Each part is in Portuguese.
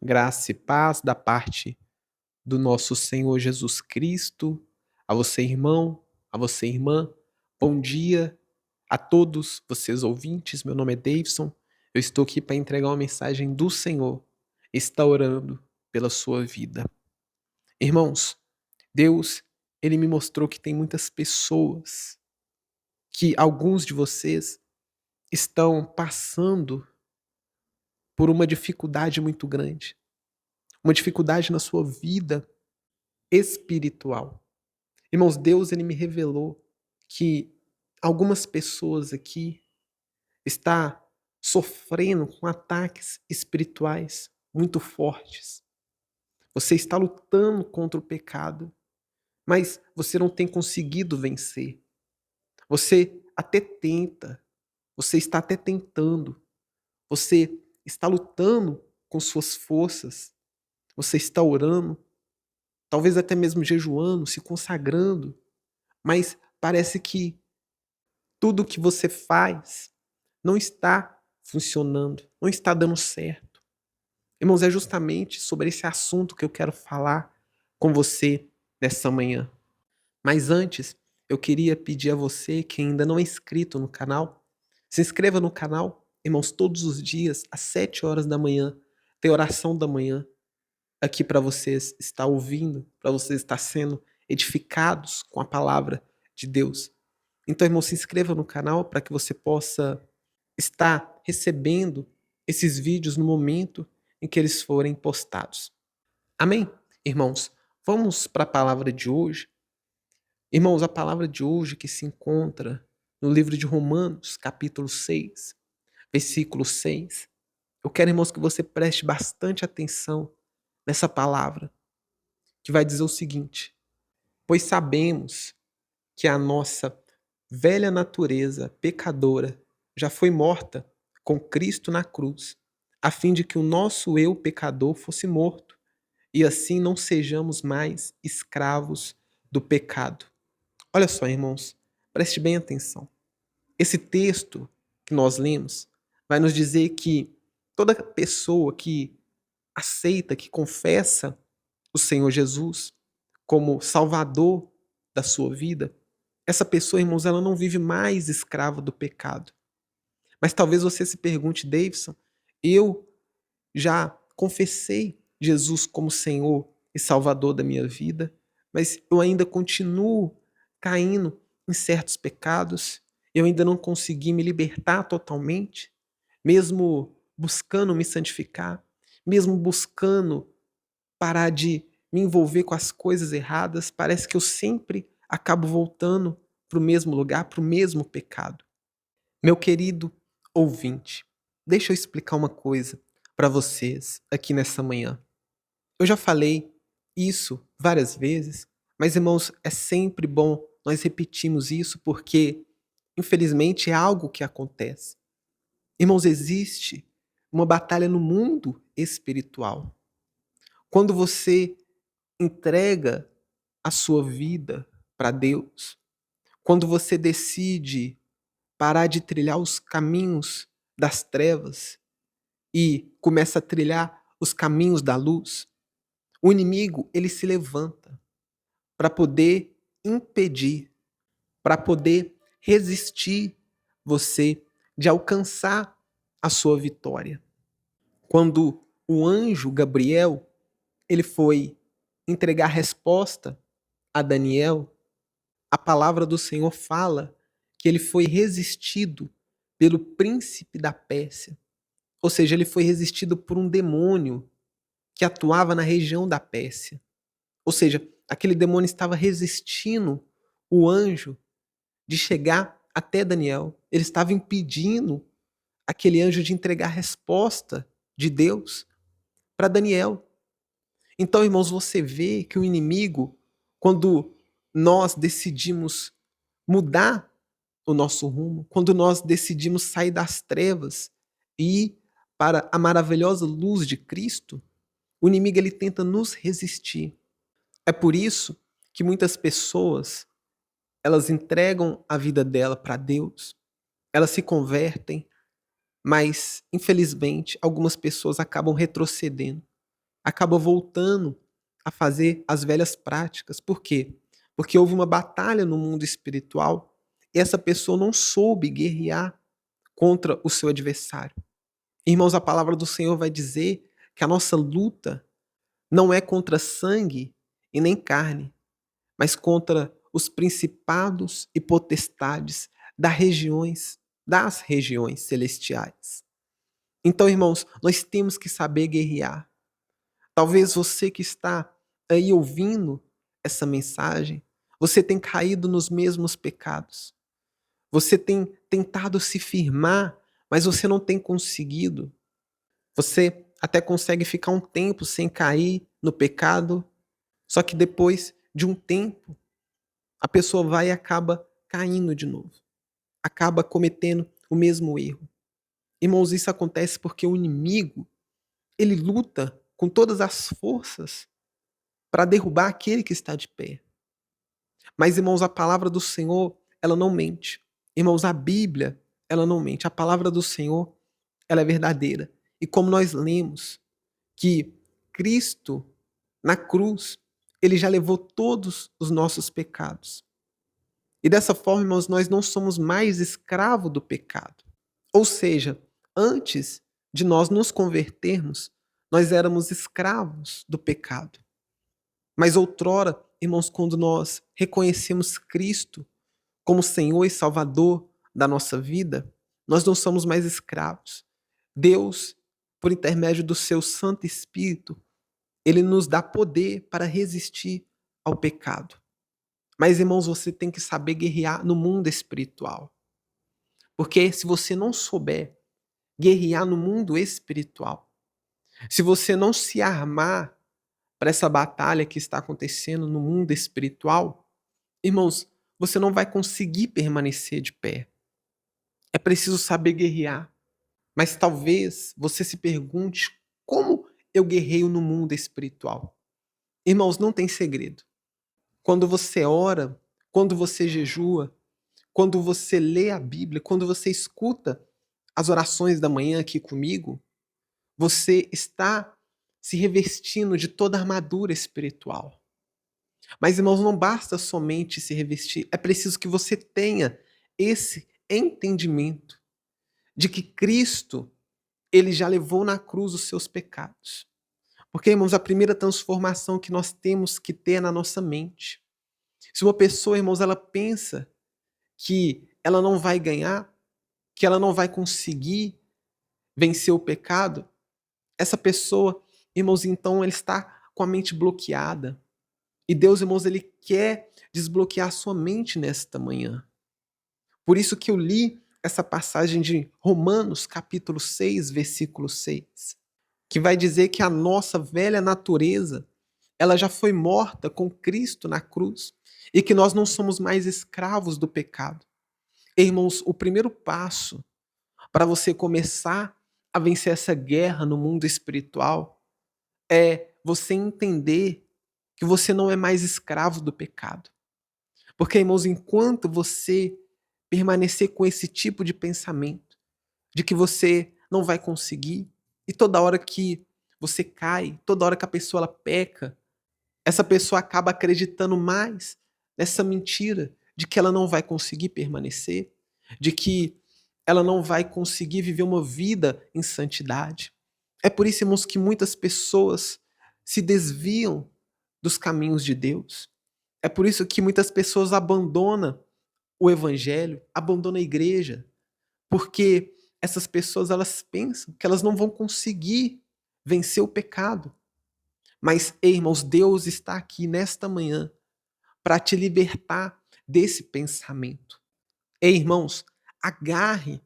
Graça e paz da parte do nosso Senhor Jesus Cristo, a você, irmão, a você, irmã. Bom dia a todos vocês ouvintes. Meu nome é Davidson. Eu estou aqui para entregar uma mensagem do Senhor. Está orando pela sua vida. Irmãos, Deus, ele me mostrou que tem muitas pessoas, que alguns de vocês estão passando por uma dificuldade muito grande, uma dificuldade na sua vida espiritual. Irmãos, Deus ele me revelou que algumas pessoas aqui está sofrendo com ataques espirituais muito fortes. Você está lutando contra o pecado, mas você não tem conseguido vencer. Você até tenta, você está até tentando, você está lutando com suas forças, você está orando, talvez até mesmo jejuando, se consagrando, mas parece que tudo que você faz não está funcionando, não está dando certo. Irmãos, é justamente sobre esse assunto que eu quero falar com você nessa manhã. Mas antes, eu queria pedir a você que ainda não é inscrito no canal, se inscreva no canal. Irmãos, todos os dias, às 7 horas da manhã, tem oração da manhã aqui para vocês estar ouvindo, para vocês estar sendo edificados com a palavra de Deus. Então, irmão, se inscreva no canal para que você possa estar recebendo esses vídeos no momento em que eles forem postados. Amém? Irmãos, vamos para a palavra de hoje. Irmãos, a palavra de hoje que se encontra no livro de Romanos, capítulo 6, versículo 6. Eu quero, irmãos, que você preste bastante atenção nessa palavra, que vai dizer o seguinte: pois sabemos que a nossa velha natureza pecadora já foi morta com Cristo na cruz, a fim de que o nosso eu pecador fosse morto, e assim não sejamos mais escravos do pecado. Olha só, irmãos, preste bem atenção. Esse texto que nós lemos vai nos dizer que toda pessoa que aceita, que confessa o Senhor Jesus como Salvador da sua vida, essa pessoa, irmãos, ela não vive mais escrava do pecado. Mas talvez você se pergunte, Davidson, eu já confessei Jesus como Senhor e Salvador da minha vida, mas eu ainda continuo caindo em certos pecados, eu ainda não consegui me libertar totalmente, mesmo buscando me santificar, mesmo buscando parar de me envolver com as coisas erradas, parece que eu sempre acabo voltando para o mesmo lugar, para o mesmo pecado. Meu querido ouvinte, deixa eu explicar uma coisa para vocês aqui nessa manhã. Eu já falei isso várias vezes, mas irmãos, é sempre bom nós repetirmos isso porque, infelizmente, é algo que acontece. Irmãos, existe uma batalha no mundo espiritual. Quando você entrega a sua vida para Deus, quando você decide parar de trilhar os caminhos das trevas e começa a trilhar os caminhos da luz, o inimigo ele se levanta para poder impedir, para poder resistir você de alcançar a sua vitória. Quando o anjo Gabriel ele foi entregar a resposta a Daniel, a palavra do Senhor fala que ele foi resistido pelo príncipe da Pérsia. Ou seja, ele foi resistido por um demônio que atuava na região da Pérsia. Ou seja, aquele demônio estava resistindo o anjo de chegar até Daniel. Ele estava impedindo aquele anjo de entregar a resposta de Deus para Daniel. Então, irmãos, você vê que o inimigo, quando nós decidimos mudar o nosso rumo, quando nós decidimos sair das trevas e ir para a maravilhosa luz de Cristo, o inimigo ele tenta nos resistir. É por isso que muitas pessoas, elas entregam a vida dela para Deus, elas se convertem, mas infelizmente algumas pessoas acabam retrocedendo. acaba voltando a fazer as velhas práticas. Por quê? Porque houve uma batalha no mundo espiritual e essa pessoa não soube guerrear contra o seu adversário. Irmãos, a palavra do Senhor vai dizer que a nossa luta não é contra sangue e nem carne, mas contra os principados e potestades das regiões celestiais. Então, irmãos, nós temos que saber guerrear. Talvez você que está aí ouvindo essa mensagem, você tem caído nos mesmos pecados. Você tem tentado se firmar, mas você não tem conseguido. Você até consegue ficar um tempo sem cair no pecado, só que depois de um tempo, a pessoa vai e acaba caindo de novo. Acaba cometendo o mesmo erro. Irmãos, isso acontece porque o inimigo, ele luta com todas as forças para derrubar aquele que está de pé. Mas, irmãos, a palavra do Senhor, ela não mente. Irmãos, a Bíblia, ela não mente. A palavra do Senhor, ela é verdadeira. E como nós lemos que Cristo, na cruz, ele já levou todos os nossos pecados. E dessa forma, irmãos, nós não somos mais escravos do pecado. Ou seja, antes de nós nos convertermos, nós éramos escravos do pecado. Mas outrora, irmãos, quando nós reconhecemos Cristo como Senhor e Salvador da nossa vida, nós não somos mais escravos. Deus, por intermédio do seu Santo Espírito, ele nos dá poder para resistir ao pecado. Mas, irmãos, você tem que saber guerrear no mundo espiritual. Porque se você não souber guerrear no mundo espiritual, se você não se armar para essa batalha que está acontecendo no mundo espiritual, irmãos, você não vai conseguir permanecer de pé. É preciso saber guerrear. Mas talvez você se pergunte como eu guerreio no mundo espiritual. Irmãos, não tem segredo. Quando você ora, quando você jejua, quando você lê a Bíblia, quando você escuta as orações da manhã aqui comigo, você está se revestindo de toda a armadura espiritual. Mas, irmãos, não basta somente se revestir, é preciso que você tenha esse entendimento de que Cristo, ele já levou na cruz os seus pecados. Porque, irmãos, a primeira transformação que nós temos que ter é na nossa mente. Se uma pessoa, irmãos, ela pensa que ela não vai ganhar, que ela não vai conseguir vencer o pecado, essa pessoa, irmãos, então ela está com a mente bloqueada. E Deus, irmãos, ele quer desbloquear a sua mente nesta manhã. Por isso que eu li essa passagem de Romanos, capítulo 6, versículo 6, que vai dizer que a nossa velha natureza, ela já foi morta com Cristo na cruz e que nós não somos mais escravos do pecado. Irmãos, o primeiro passo para você começar a vencer essa guerra no mundo espiritual é você entender que você não é mais escravo do pecado. Porque, irmãos, enquanto você permanecer com esse tipo de pensamento, de que você não vai conseguir, e toda hora que você cai, toda hora que a pessoa ela peca, essa pessoa acaba acreditando mais nessa mentira de que ela não vai conseguir permanecer, de que ela não vai conseguir viver uma vida em santidade. É por isso, irmãos, que muitas pessoas se desviam dos caminhos de Deus. É por isso que muitas pessoas abandonam o evangelho, abandonam a igreja, porque essas pessoas elas pensam que elas não vão conseguir vencer o pecado. Mas, ei, irmãos, Deus está aqui nesta manhã para te libertar desse pensamento. Ei, irmãos, agarre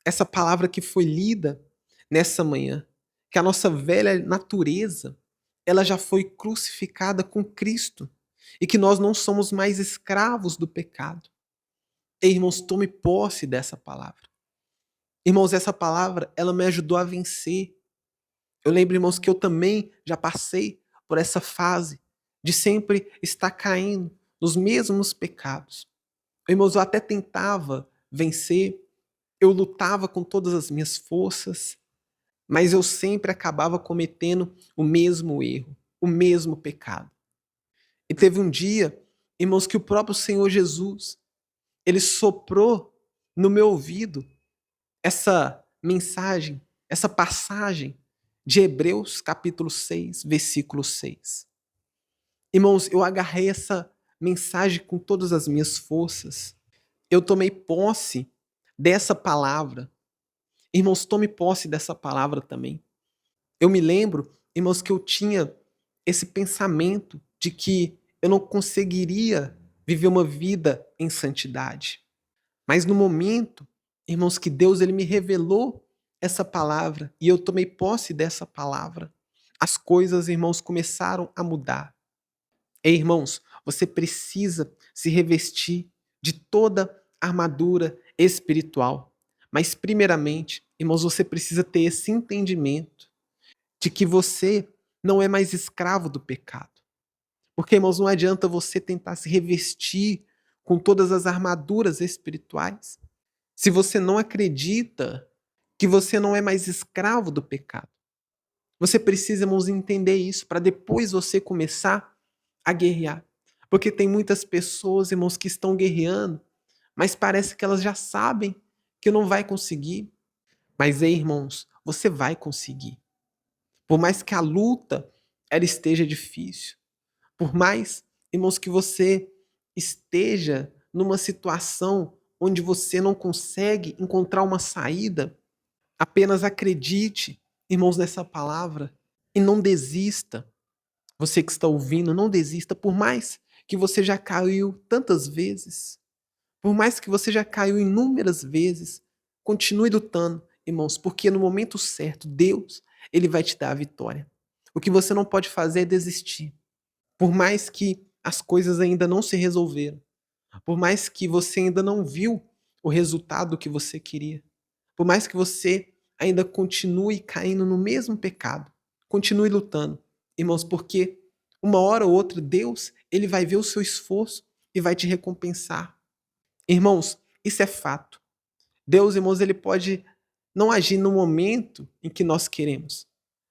essa palavra que foi lida nessa manhã, que a nossa velha natureza, ela já foi crucificada com Cristo e que nós não somos mais escravos do pecado. Ei, irmãos, tome posse dessa palavra. Irmãos, essa palavra, ela me ajudou a vencer. Eu lembro, irmãos, que eu também já passei por essa fase de sempre estar caindo nos mesmos pecados. Irmãos, eu até tentava vencer, eu lutava com todas as minhas forças, mas eu sempre acabava cometendo o mesmo erro, o mesmo pecado. E teve um dia, irmãos, que o próprio Senhor Jesus, ele soprou no meu ouvido essa mensagem, essa passagem de Hebreus capítulo 6, versículo 6. Irmãos, eu agarrei essa mensagem com todas as minhas forças. Eu tomei posse dessa palavra. Irmãos, tome posse dessa palavra também. Eu me lembro, irmãos, que eu tinha esse pensamento de que eu não conseguiria viver uma vida em santidade. Mas no momento, irmãos, que Deus ele me revelou essa palavra e eu tomei posse dessa palavra, as coisas, irmãos, começaram a mudar. Ei, irmãos, você precisa se revestir de toda a armadura espiritual. Mas, primeiramente, irmãos, você precisa ter esse entendimento de que você não é mais escravo do pecado. Porque, irmãos, não adianta você tentar se revestir com todas as armaduras espirituais se você não acredita que você não é mais escravo do pecado. Você precisa, irmãos, entender isso para depois você começar a guerrear. Porque tem muitas pessoas, irmãos, que estão guerreando, mas parece que elas já sabem que não vai conseguir. Mas aí, irmãos, você vai conseguir. Por mais que a luta ela esteja difícil, por mais, irmãos, que você esteja numa situação onde você não consegue encontrar uma saída, apenas acredite, irmãos, nessa palavra e não desista. Você que está ouvindo, não desista, por mais que você já caiu tantas vezes, por mais que você já caiu inúmeras vezes, continue lutando, irmãos, porque no momento certo, Deus, ele vai te dar a vitória. O que você não pode fazer é desistir. Por mais que as coisas ainda não se resolveram, por mais que você ainda não viu o resultado que você queria, por mais que você ainda continue caindo no mesmo pecado, continue lutando, irmãos, porque uma hora ou outra Deus, ele vai ver o seu esforço e vai te recompensar. Irmãos, isso é fato. Deus, irmãos, ele pode não agir no momento em que nós queremos,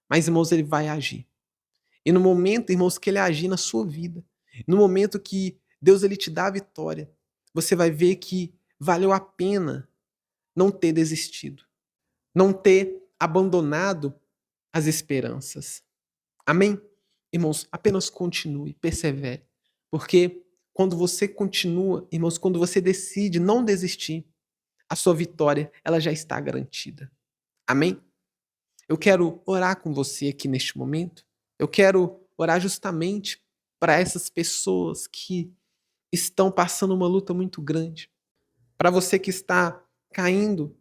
mas, irmãos, ele vai agir. E no momento, irmãos, que ele agir na sua vida, no momento que Deus ele te dá a vitória, você vai ver que valeu a pena não ter desistido, não ter abandonado as esperanças. Amém? Irmãos, apenas continue, persevere. Porque quando você continua, irmãos, quando você decide não desistir, a sua vitória, ela já está garantida. Amém? Eu quero orar com você aqui neste momento. Eu quero orar justamente para essas pessoas que estão passando uma luta muito grande. Para você que está caindo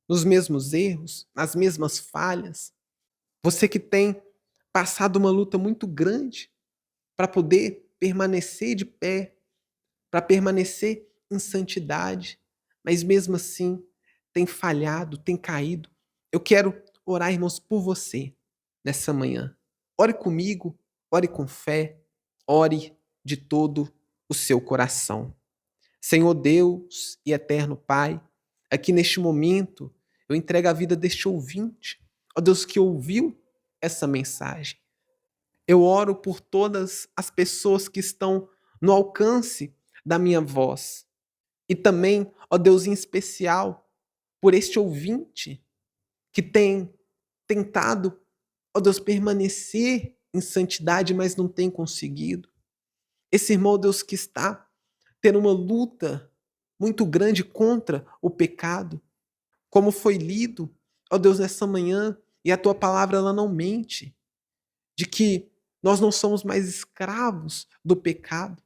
nos mesmos erros, nas mesmas falhas. Você que tem passado uma luta muito grande para poder permanecer de pé, para permanecer em santidade, mas mesmo assim tem falhado, tem caído. Eu quero orar, irmãos, por você nessa manhã. Ore comigo, ore com fé, ore de todo o seu coração. Senhor Deus e eterno Pai, aqui neste momento eu entrego a vida deste ouvinte, ó Deus que ouviu essa mensagem. Eu oro por todas as pessoas que estão no alcance da minha voz. E também, ó Deus, em especial, por este ouvinte que tem tentado, ó Deus, permanecer em santidade, mas não tem conseguido. Esse irmão, ó Deus, que está tendo uma luta muito grande contra o pecado, como foi lido, ó Deus, nessa manhã, e a tua palavra ela não mente, de que nós não somos mais escravos do pecado,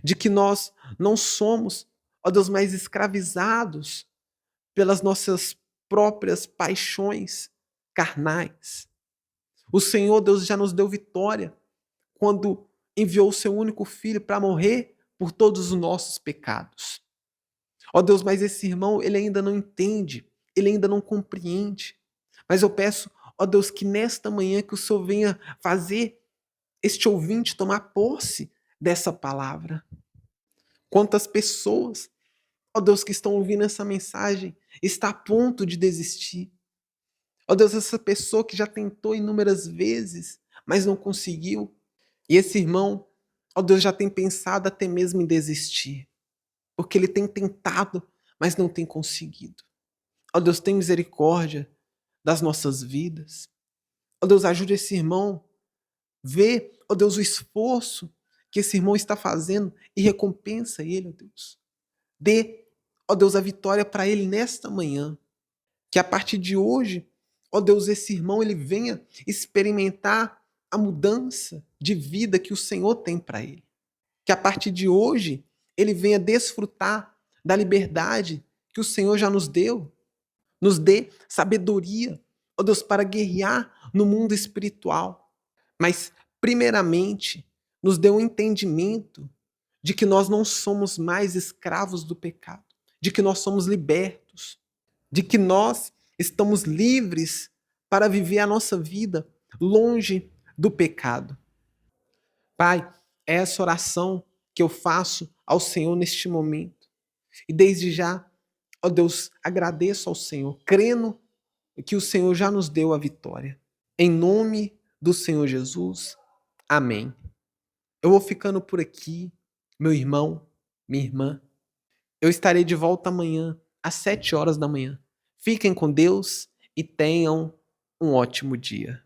de que nós não somos, ó Deus, mais escravizados pelas nossas próprias paixões carnais. O Senhor, Deus, já nos deu vitória quando enviou o seu único filho para morrer por todos os nossos pecados. Ó Deus, mas esse irmão, ele ainda não entende, ele ainda não compreende. Mas eu peço, ó Deus, que nesta manhã que o Senhor venha fazer este ouvinte tomar posse dessa palavra. Quantas pessoas, ó Deus, que estão ouvindo essa mensagem, está a ponto de desistir. Ó Deus, essa pessoa que já tentou inúmeras vezes, mas não conseguiu. E esse irmão, ó Deus, já tem pensado até mesmo em desistir, porque ele tem tentado, mas não tem conseguido. Ó Deus, tem misericórdia das nossas vidas. Ó Deus, ajude esse irmão. Vê, ó Deus, o esforço que esse irmão está fazendo e recompensa ele, ó Deus. Dê, ó Deus, a vitória para ele nesta manhã. Que a partir de hoje, ó Deus, esse irmão ele venha experimentar a mudança de vida que o Senhor tem para ele. Que a partir de hoje ele venha desfrutar da liberdade que o Senhor já nos deu. Nos dê sabedoria, ó Deus, para guerrear no mundo espiritual. Mas, primeiramente, nos dê um entendimento de que nós não somos mais escravos do pecado, de que nós somos libertos, de que nós estamos livres para viver a nossa vida longe do pecado. Pai, é essa oração que eu faço ao Senhor neste momento. E desde já, ó Deus, agradeço ao Senhor, crendo que o Senhor já nos deu a vitória. Em nome do Senhor Jesus, amém. Eu vou ficando por aqui, meu irmão, minha irmã. Eu estarei de volta amanhã, às 7 horas da manhã. Fiquem com Deus e tenham um ótimo dia.